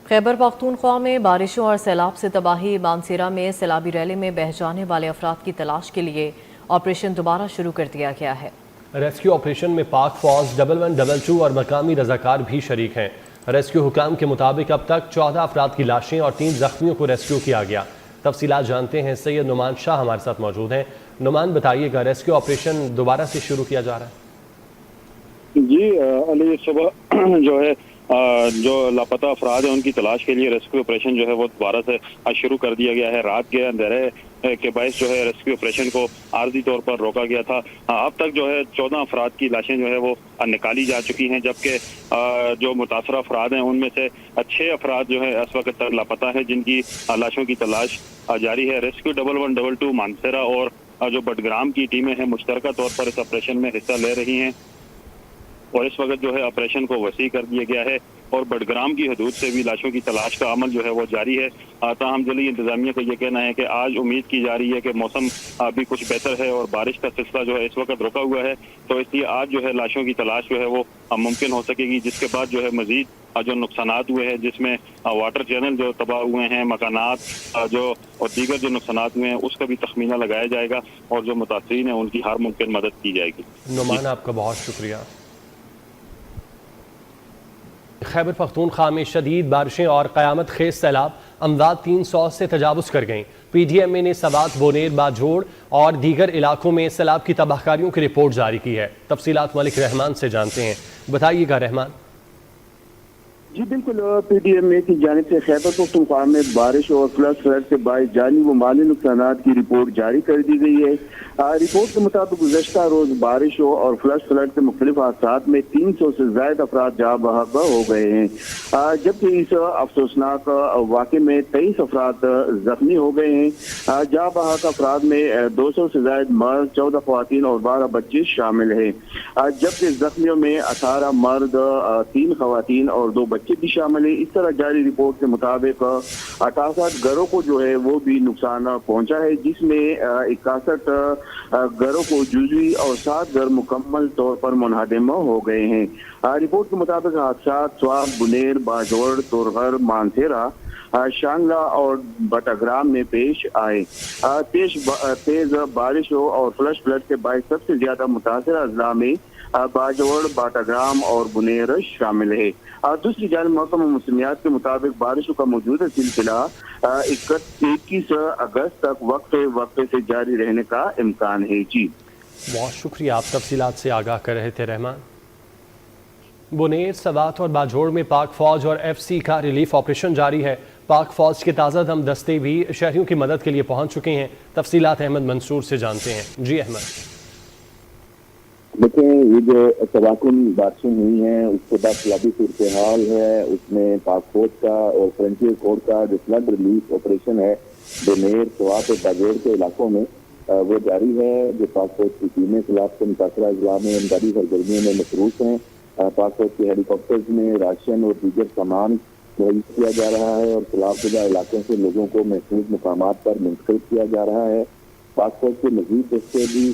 खैबर पख्तूनख्वा में बारिशों और सैलाब से तबाही। मानसेरा में सैलाबी रैली में बह जाने वाले अफराद की तलाश के लिए ऑपरेशन दोबारा शुरू कर दिया गया है। रेस्क्यू ऑपरेशन में पाक फौज 1122 और मकामी रजाकार भी शरीक हैं। रेस्क्यू हुकाम के मुताबिक अब तक 14 अफराद की लाशें और 3 जख्मियों को रेस्क्यू किया गया। तफसीलात जानते हैं, सैयद नुमान शाह हमारे साथ मौजूद हैं। नुमान, बताइएगा, रेस्क्यू ऑपरेशन दोबारा से शुरू किया जा रहा है? जी अली, सुबह जो है जो लापता अफराद हैं उनकी तलाश के लिए रेस्क्यू ऑपरेशन जो है वो दोबारा से शुरू कर दिया गया है। रात के अंधेरे के बायस जो है रेस्क्यू ऑपरेशन को आर्जी तौर पर रोका गया था। अब तक जो है 14 अफराद की लाशें जो है वो निकाली जा चुकी हैं, जबकि जो मुतासरा अफराद हैं उनमें से 6 अफराद जो है इस वक्त तक लापता है, जिनकी लाशों की तलाश जारी है। रेस्क्यू 1122 मानसेरा और जो बडग्राम की टीमें हैं मुश्तरका तौर पर इस ऑपरेशन में हिस्सा ले रही हैं और इस वक्त जो है ऑपरेशन को वसी कर दिया गया है और बडग्राम की हदूद से भी लाशों की तलाश का अमल जो है वो जारी है। ताहम जली इंतजामिया का ये कहना है कि आज उम्मीद की जा रही है कि मौसम भी कुछ बेहतर है और बारिश का सिलसिला जो है इस वक्त रुका हुआ है, तो इसलिए आज जो है लाशों की तलाश जो है वो मुमकिन हो सकेगी, जिसके बाद जो है मजीद जो नुकसानात हुए हैं, जिसमें वाटर चैनल जो तबाह हुए हैं, मकानात जो और दीगर जो नुकसानात हुए हैं, उसका भी तखमीना लगाया जाएगा और जो मुतासरीन है उनकी हर मुमकिन मदद की जाएगी। नुमान, आपका बहुत शुक्रिया। खैबर पख्तूनख्वा में शदीद बारिशें और क़यामत खेज सैलाब, अमदाद 300 से तजावुज़ कर गईं। PDMA ने सवात, बोनेर, बाजोड़ और दीगर इलाकों में सैलाब की तबाहकारियों की रिपोर्ट जारी की है। तफसीलात मलिक रहमान से जानते हैं, बताइएगा रहमान। जी बिल्कुल, PDMA की जानिब से खैबर पख्तूनख्वा में बारिश और फ्लड से बाइस जानी व माली नुकसानात की रिपोर्ट जारी कर दी गई है। रिपोर्ट के मुताबिक गुज़श्ता रोज बारिशों और फ्लड से मुख्तलिफ हादसात में 300 से ज्यादा अफराद जाँ बहक हो गए हैं, जबकि इस अफसोसनाक वाक़े में 23 अफराद जख्मी हो गए हैं। जाँ बहक अफराद में 200 से ज्यादा मर्द, 14 ख़वातीन और 12 बच्चे शामिल हैं, जबकि जख्मियों में 18 मर्द, 3 ख़वातीन और 2 बच्चे भी शामिल है। इस तरह जारी रिपोर्ट के मुताबिक 68 घरों को जो है वो भी नुकसान पहुंचा है, जिसमें 61 घरों को जुज़वी और 7 घर मुकम्मल तौर पर मुनहदम हो गए हैं। रिपोर्ट के मुताबिक हादसा स्वाब, बुनेर, बाजोड़, तोरगर, मानसेरा, शांगला और बटाग्राम में पेश आए। तेज बारिशों और फ्लड के बायस सबसे ज्यादा मुतासर अजला में बाजोड़, बाटाग्राम और बुनेर शामिल है। दूसरी जानिब महकमा मौसमियात के मुताबिक बारिशों का मौजूदा सिलसिला 21 अगस्त तक वक्फे से जारी रहने का इम्कान है। जी बहुत शुक्रिया, आप तफसीलात से आगाह कर रहे थे रहमान। बुनेर, सवात और बाजोड़ में पाक फौज और FC का रिलीफ ऑपरेशन जारी है। पाक फौज के ताज़ा दम दस्ते भी शहरियों की मदद के लिए पहुंच चुके हैं। तफसीलात अहमद मंसूर से जानते हैं। जी अहमद। देखें, ये जो तबाकुन बारिशें हुई हैं उसके बाद सैलाबी सूरत हाल है, उसमें पाक फौज का और फ्रंटियर कोर का जो फ्लड रिलीफ ऑपरेशन है बुनेर, सवात और बाजोड़ के इलाकों में वो जारी है। जो पाक फौज की टीमें सैलाब से मुतासरा अजला में इमदादी सरगर्मियों में मसरूफ हैं। पाक फौज के हेलीकॉप्टर्स में राशन और दीगर सामान मुहैया किया जा रहा है और सैलाबशुदा इलाकों से लोगों को महफूज मुकामात पर मुंतकिल किया जा रहा है। पाक फौज के मजीद दस्ते भी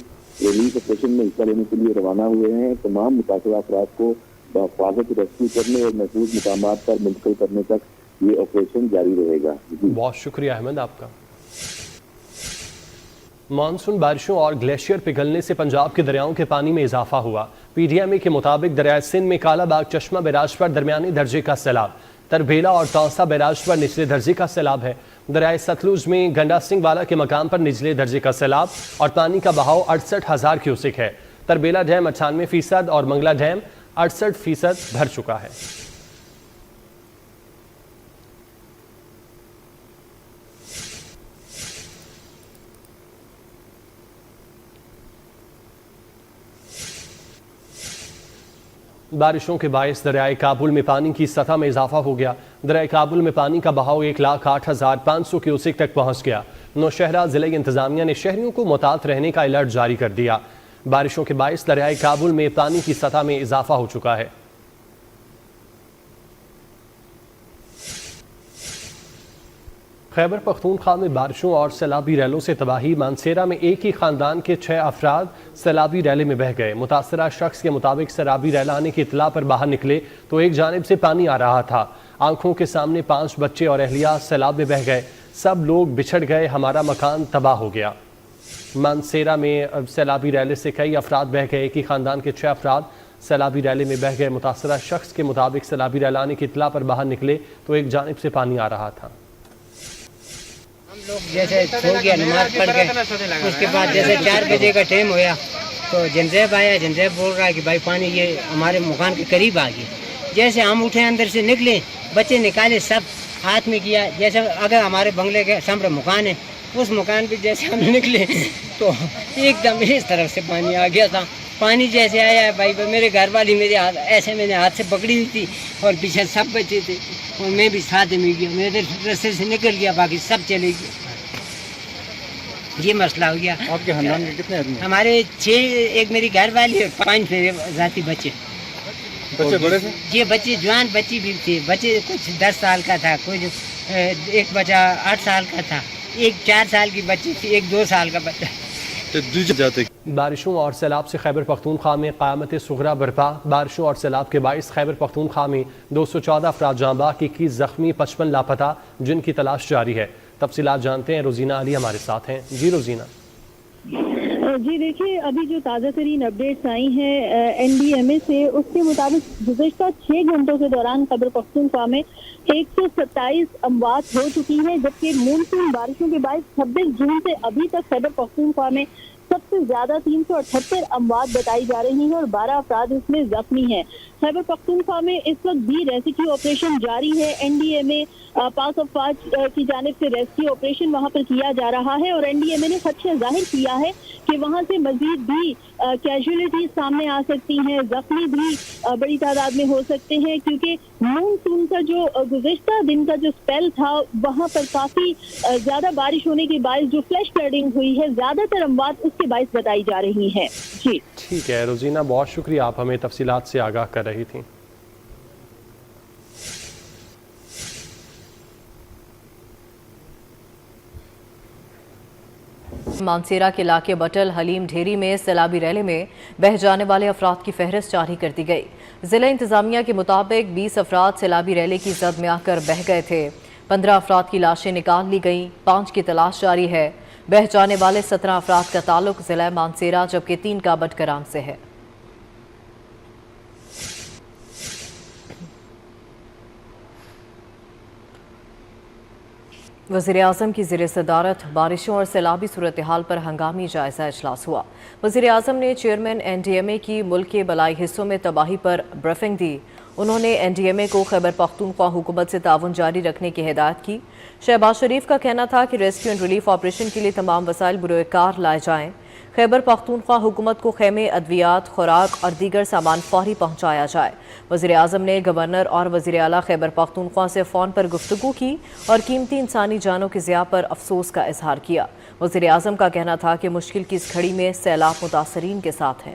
रिलीफ ऑपरेशन में हिस्सा लेने के लिए रवाना हुए हैं। तमाम मुतासरा अफराद को हिफाजत रेस्क्यू करने और महफूज मुकामात पर मुंतकिल करने तक ये ऑपरेशन जारी रहेगा। बहुत शुक्रिया अहमद आपका। मानसून बारिशों और ग्लेशियर पिघलने से पंजाब के दरियाओं के पानी में इजाफा हुआ। PDMA के मुताबिक दरियाए सिंध में कालाबाग चश्मा बैराज पर दरमियाने दर्जे का सैलाब, तरबेला और तौसा बैराज पर निचले दर्जे का सैलाब है। दरियाए सतलुज में गंडा सिंह वाला के मकाम पर निचले दर्जे का सैलाब और पानी का बहाव 68,000 क्यूसेक है। तरबेला डैम 98% और मंगला डैम 68% भर चुका है। बारिशों के बायस दरियाए काबुल में पानी की सतह में इजाफा हो गया। दरियाए काबुल में पानी का बहाव 1,08,500 क्यूसेक तक पहुंच गया। नौशहरा जिले की इंतजामिया ने शहरियों को मुतात रहने का अलर्ट जारी कर दिया। बारिशों के बायस दरियाए काबुल में पानी की सतह में इजाफा हो चुका है। खैबर पख्तूनख्वा में बारिशों और सैलाबी रैलों से तबाही। मानसेरा में एक ही खानदान के 6 अफराद सैलाबी रैले में बह गए। मुतासरा शख्स के मुताबिक सैलाबी रैला आने की इतला पर बाहर निकले तो एक जानिब से पानी आ रहा था। آنکھوں کے سامنے 5 بچے اور اہلیہ سیلاب میں بہہ گئے، سب لوگ بچھڑ گئے، ہمارا مکان تباہ ہو گیا۔ مانسیرا میں سیلابی ریلے سے کئی افراد بہہ گئے، ایک ہی خاندان کے 6 افراد سیلابی ریلے میں بہہ گئے۔ متاثرہ شخص کے مطابق سیلابی ریل آنے کی اطلاع پر باہر نکلے تو ایک جانب سے پانی آ رہا تھا۔ ہم لوگ جیسے سو گیا، نماز پڑھ گئے، اس کے بعد جیسے 4 بجے کا ٹائم ہوا تو جنزیب آیا، جنزیب بول رہا ہے کہ بھائی پانی یہ ہمارے مکان کے قریب آ گیا۔ جیسے ہم اٹھے اندر سے نکلے، بچے نکالے، سب ہاتھ میں کیا، جیسے اگر ہمارے بنگلے کے سامنے مکان ہے، اس مکان پہ جیسے ہم نکلے تو ایک دم اس طرف سے پانی آ گیا تھا۔ پانی جیسے آیا ہے بھائی، میرے گھر والی میرے ہاتھ ایسے میں نے ہاتھ سے پکڑی ہوئی تھی اور پیچھے سب بچے تھے اور میں بھی ساتھ میں گیا، میرے رستے سے نکل گیا، باقی سب چلے گئے۔ یہ مسئلہ ہو گیا۔ آپ کے خاندان کے کتنے آدمی؟ ہمارے 6، ایک میری گھر والی اور 5 میرے ذاتی بچے۔ بچے بڑے تھے؟ یہ بچے جوان بچی بھی تھے، بچے کچھ 10 سال کا تھا، کچھ ایک بچہ 8 سال کا تھا، ایک 4 سال کی بچی تھی، ایک 2 سال کا بچہ۔ بارشوں اور سیلاب سے خیبر پختونخوا میں قیامت صغریٰ برپا۔ بارشوں اور سیلاب کے باعث خیبر پختونخوا میں 214 افراد جاں بحق، 21 زخمی، 55 لاپتہ، جن کی تلاش جاری ہے۔ تفصیلات جانتے ہیں، روزینہ علی ہمارے ساتھ ہیں۔ جی روزینہ۔ جی دیکھیے، ابھی جو تازہ ترین اپڈیٹس آئی ہیں NDMA سے، اس کے مطابق گزشتہ 6 گھنٹوں کے دوران خیبر پختونخوا میں 127 اموات ہو چکی ہیں، جبکہ مونسون بارشوں کے باعث 26 جون سے ابھی تک خیبر پختونخوا میں سب سے زیادہ 378 اموات بتائی جا رہی ہیں اور 12 افراد اس میں زخمی ہیں۔ خیبر پختونخوا میں اس وقت بھی ریسکیو آپریشن جاری ہے۔ NDMA پاس افواج کی جانب سے ریسکیو آپریشن وہاں پر کیا جا رہا ہے اور NDMA نے خدشہ ظاہر کیا ہے کہ وہاں سے مزید بھی کیجولیٹیز سامنے آ سکتی ہیں، زخمی بھی بڑی تعداد میں ہو سکتے ہیں، کیونکہ مونسون کا جو گزشتہ دن کا جو سپیل تھا وہاں پر کافی زیادہ بارش ہونے کے باعث جو فلیش فلڈنگ ہوئی ہے، زیادہ تر اموات اس کے باعث بتائی جا رہی ہیں۔ جی ٹھیک ہے روزینہ، بہت شکریہ، آپ ہمیں تفصیلات سے آگاہ کر رہی تھیں۔ مانسیرا کے علاقے بٹل حلیم ڈھیری میں سیلابی ریلے میں بہہ جانے والے افراد کی فہرست جاری کر دی گئی۔ ضلع انتظامیہ کے مطابق 20 افراد سیلابی ریلے کی زد میں آ کر بہہ گئے تھے۔ 15 افراد کی لاشیں نکال لی گئیں، 5 کی تلاش جاری ہے۔ بہہ جانے والے 17 افراد کا تعلق ضلع مانسیرا جبکہ 3 کا بٹگرام سے ہے۔ وزیراعظم کی زیر صدارت بارشوں اور سیلابی صورتحال پر ہنگامی جائزہ اجلاس ہوا۔ وزیراعظم نے چیئرمین NDMA کی ملک کے بلائی حصوں میں تباہی پر بریفنگ دی۔ انہوں نے NDMA کو خیبر پختونخوا حکومت سے تعاون جاری رکھنے کی ہدایت کی۔ شہباز شریف کا کہنا تھا کہ ریسکیو اینڈ ریلیف آپریشن کے لیے تمام وسائل بروئے کار لائے جائیں۔ خیبر پختونخوا حکومت کو خیمے، ادویات، خوراک اور دیگر سامان فوری پہنچایا جائے۔ وزیراعظم نے گورنر اور وزیر اعلیٰ خیبر پختونخوا سے فون پر گفتگو کی اور قیمتی انسانی جانوں کے ضیاع پر افسوس کا اظہار کیا۔ وزیراعظم کا کہنا تھا کہ مشکل کی اس گھڑی میں سیلاب متاثرین کے ساتھ ہیں۔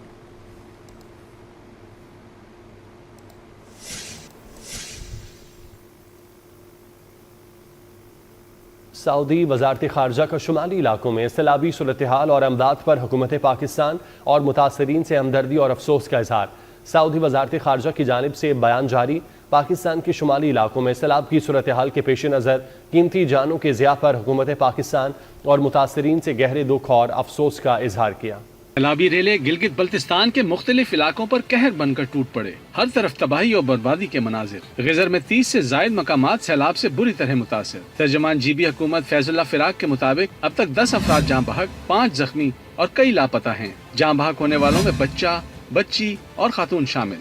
سعودی وزارت خارجہ کا شمالی علاقوں میں سیلابی صورتحال اور امداد پر حکومت پاکستان اور متاثرین سے ہمدردی اور افسوس کا اظہار۔ سعودی وزارت خارجہ کی جانب سے بیان جاری۔ پاکستان کے شمالی علاقوں میں سیلاب کی صورتحال کے پیش نظر قیمتی جانوں کے ضیاع پر حکومت پاکستان اور متاثرین سے گہرے دکھ اور افسوس کا اظہار کیا۔ سیلابی ریلے گلگت بلتستان کے مختلف علاقوں پر قہر بن کر ٹوٹ پڑے، ہر طرف تباہی اور بربادی کے مناظر۔ غزر میں 30 سے زائد مقامات سیلاب سے بری طرح متاثر۔ ترجمان GB حکومت فیض اللہ فراق کے مطابق اب تک 10 افراد جاں بحق، 5 زخمی اور کئی لاپتہ ہیں۔ جاں بحق ہونے والوں میں بچہ، بچی اور خاتون شامل۔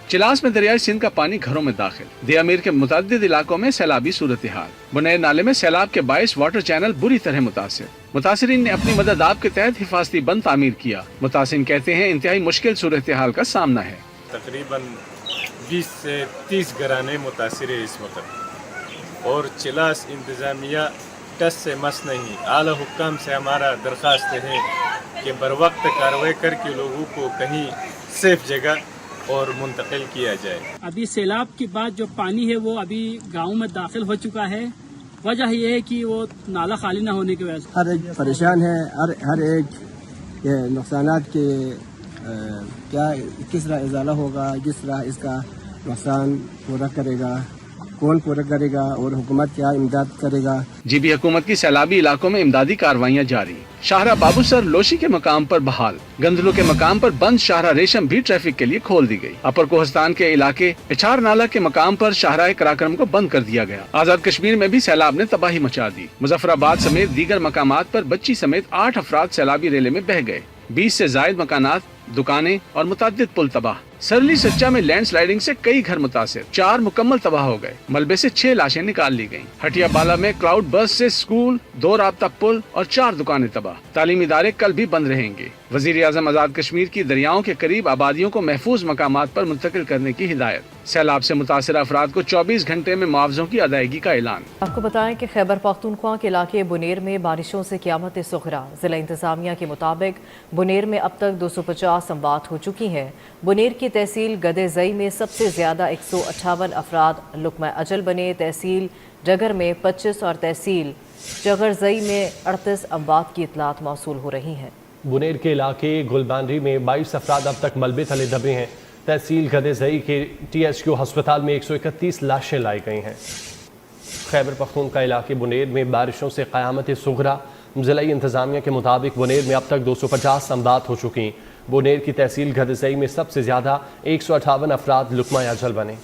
چلاس میں دریائے سندھ کا پانی گھروں میں داخل۔ دیا میر کے متعدد علاقوں میں سیلابی صورتحال۔ بنیر نالے میں سیلاب کے باعث واٹر چینل بری طرح متاثر۔ متاثرین نے اپنی مدد آپ کے تحت حفاظتی بند تعمیر کیا۔ متاثرین کہتے ہیں انتہائی مشکل صورتحال کا سامنا ہے۔ تقریباً 20 سے 30 گھرانے متاثر ہیں اس وقت، اور چلاس انتظامیہ ٹس سے مس نہیں۔ اعلیٰ حکام سے ہمارا درخواست ہے کہ بروقت کارروائی کر کے لوگوں کو کہیں سیف جگہ اور منتقل کیا جائے۔ ابھی سیلاب کے بعد جو پانی ہے وہ ابھی گاؤں میں داخل ہو چکا ہے۔ وجہ یہ ہے کہ وہ نالا خالی نہ ہونے کی وجہ سے ہر ایک پریشان ہے، ہر ایک نقصانات کے کیا کس طرح ازالہ ہوگا، کس طرح اس کا نقصان پورا کرے گا، कौन पूरा करेगा और हुकूमत क्या इमदाद करेगा। जीबी हुकूमत की सैलाबी इलाकों में इमदादी कार्रवाइयाँ जारी। शाहरा बाबूसर लोशी के मकाम पर बहाल, गंदलों के मकाम पर बंद शाहरा रेशम भी ट्रैफिक के लिए खोल दी गई। अपर कोहस्तान के इलाके इछार नाला के मकाम पर शाहरा कराक्रम को बंद कर दिया गया। आजाद कश्मीर में भी सैलाब ने तबाही मचा दी। मुजफ्फराबाद समेत दीगर मकामात पर बच्ची समेत 8 अफराद सैलाबी रेले में बह गए। 20 से जायद मकानात, दुकानें और मुतअद्दिद पुल तबाह। सरली सच्चा में लैंड स्लाइडिंग से कई घर मुतासिर, 4 मुकम्मल तबाह हो गए। मलबे से 6 लाशें निकाल ली गईं। हटिया बाला में क्लाउड बर्स्ट से स्कूल, 2 राब्ता पुल और 4 दुकानें तबाह। तालीमी इदारे कल भी बंद रहेंगे। वजीर आजम आजाद कश्मीर की दरियाओं के करीब आबादियों को महफूज मकामात पर मुंतकिल करने की हिदायत। सैलाब से मुतासिर अफराद को 24 घंटे में मुआवजों की अदायगी का ऐलान। आपको बताएं कि खैबर पख्तूनख्वा के इलाके बुनेर में बारिशों से क़यामत सुग़रा। ज़िला इंतज़ामिया के मुताबिक बुनेर में अब तक 250 अमवात हो चुकी हैं। बुनेर की तहसील गदेज़ई में सबसे ज़्यादा 158 अफराद लुक़मा अजल बने। तहसील डगर में 25 और तहसील जगरज़ई में 38 अमवात की इतलात मौसूल हो रही हैं। बुनेर के इलाके गुलबानरी में 22 अफराद अब तक मलबे तले दबे हैं। तहसील गदेज़ई के THQ अस्पताल में 131 लाशें लाई गई हैं। खैबर पख्तूनख्वा इलाके बुनेर में बारिशों से क़यामत सुग़रा। ज़िला इंतज़ामिया के मुताबिक बुनेर में अब तक 250 अमवात हो चुकी। बुनेर की तहसील गदेज़ई में सबसे ज़्यादा 158 अफराद लुक़मा अजल बने।